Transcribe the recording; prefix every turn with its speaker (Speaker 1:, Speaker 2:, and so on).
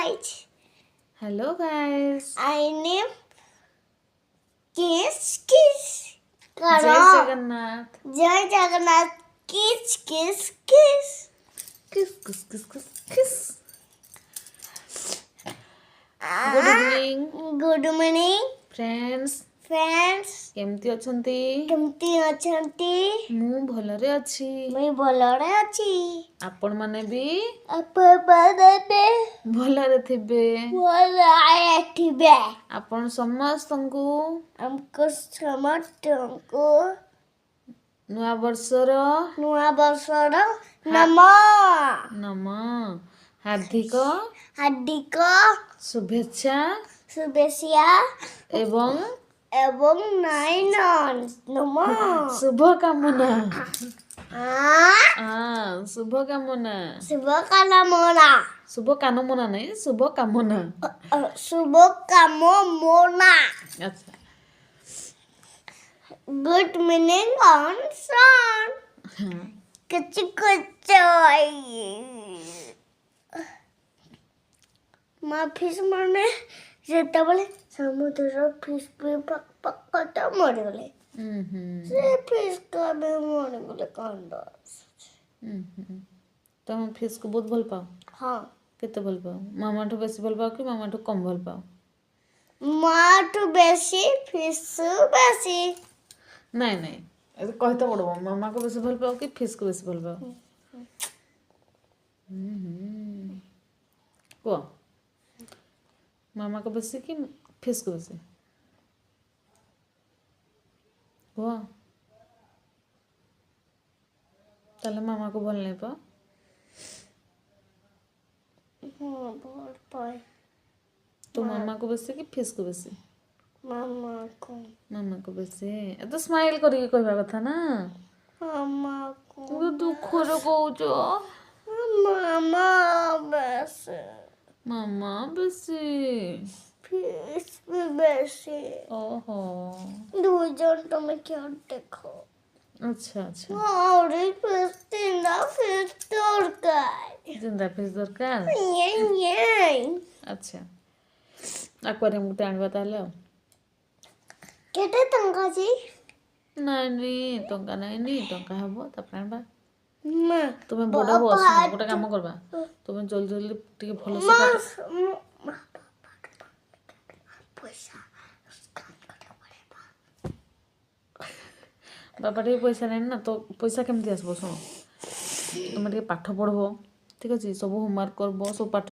Speaker 1: guys.
Speaker 2: Hello guys.
Speaker 1: I name Kiss.
Speaker 2: Jai Jagannath.
Speaker 1: Jai Jagannath. Kiss.
Speaker 2: Kiss kiss kiss kiss kiss. Good evening
Speaker 1: Good morning,
Speaker 2: friends. କେମିତି ଅଛନ୍ତି?
Speaker 1: କେମିତି ଅଛନ୍ତି?
Speaker 2: ମୁଁ ଭଲରେ ଅଛି।
Speaker 1: ମୁଁ ଭଲରେ ଅଛି।
Speaker 2: ଆପଣମାନେ ବି
Speaker 1: ଆପଣମାନେ
Speaker 2: ଭଲରେ ଥିବେ।
Speaker 1: ଭଲରେ ଥିବେ।
Speaker 2: ଆପଣ ସମସ୍ତଙ୍କୁ
Speaker 1: ଆମକୁ ସମସ୍ତଙ୍କୁ
Speaker 2: ନୂଆ ବର୍ଷର ନମ ହାର୍ଦ୍ଦିକ ଶୁଭେଚ୍ଛା ଏବଂ ଶୁଭକାମନା। ଶୁଭକାମନା ନାହିଁ, ଶୁଭକାମନା। ଆଚ୍ଛା।
Speaker 1: Good morning on son. Fish ମାନେ ଯେତେବେଳେ ସମୁଦ୍ର ଫିସ୍ କଥା ମରିଗଲେ ସେ ଫିସ୍ ଆମେ ମରିଗଲେ କାନ୍ଦ।
Speaker 2: ତମେ ଫିସ୍କୁ ବହୁତ ଭଲ ପାଅ?
Speaker 1: ହଁ।
Speaker 2: କେତେ ଭଲ ପାଅ? ମାମାଠୁ ବେଶୀ ଭଲ ପାଅ କି ମାମାଠୁ କମ୍ ଭଲ ପାଅ?
Speaker 1: ମାଠୁ ବେଶୀ ଫିସ୍ ବେଶୀ।
Speaker 2: ନାଇଁ ଏବେ କହିତେ ପଡ଼ିବ। ମାମାକୁ ବେଶୀ ଭଲ ପାଅ କି ଫିସ୍କୁ ବେଶୀ ଭଲ ପାଅ? କୁହ। ମାମାକୁ ବେଶୀ କି ଫିସ୍କୁ ବେଶୀ? କୁହ। ତାହେଲେ ମାମାକୁ ଭଲ ନାହିଁ ପାଅ?
Speaker 1: ଭଲ ପାଏ।
Speaker 2: ତୁ ମାମାକୁ ବେଶୀ କି ଫିସ୍କୁ ବେଶୀ? ମାମାକୁ ବେଶୀ। ଏତ ସ୍ମାଇଲ୍ କରିକି କହିବା କଥା ନା। ତୁ ଦୁଃଖରେ କହୁଛ। ମାମା ବେଶୀ।
Speaker 1: ଫିସ୍ ବି ବେଶୀ।
Speaker 2: ଓହୋ।
Speaker 1: ଦୁଇ ଜଣ ତମେ କ୍ୟାଟ୍ ଦେଖ।
Speaker 2: ଆଚ୍ଛା।
Speaker 1: ଆହୁରି ଜିନ୍ଦା ଫିସ୍ ଦରକାର।
Speaker 2: ଜିନ୍ଦା ଫିସ୍ ଦରକାର? ଆଚ୍ଛା। ଆକ୍ୱାରିୟମ୍ ଗୋଟେ ଆଣିବା ତାହେଲେ ଆଉ।
Speaker 1: କେତେ ଟଙ୍କା ଅଛି?
Speaker 2: ନାଇଁ ଟଙ୍କା ନାଇଁନି, ଟଙ୍କା ହବ ତାପରେ ଆଣିବା।
Speaker 1: ମା
Speaker 2: ତୁମେ ବଡ଼ ହୁଅ, ଶୁଣ ଗୋଟେ କାମ କରିବା। ତୁମେ ଜଲ୍ଦି ଟିକେ ଭଲସେ ବାପା ଟିକେ ପଇସା ନାହିଁ ନା, ତ ପଇସା କେମିତି ଆସିବ? ଶୁଣ, ତୁମେ ଟିକେ ପାଠ ପଢ଼ବ, ଠିକ୍ ଅଛି? ସବୁ ହୋମୱାର୍କ କରିବ, ସବୁ ପାଠ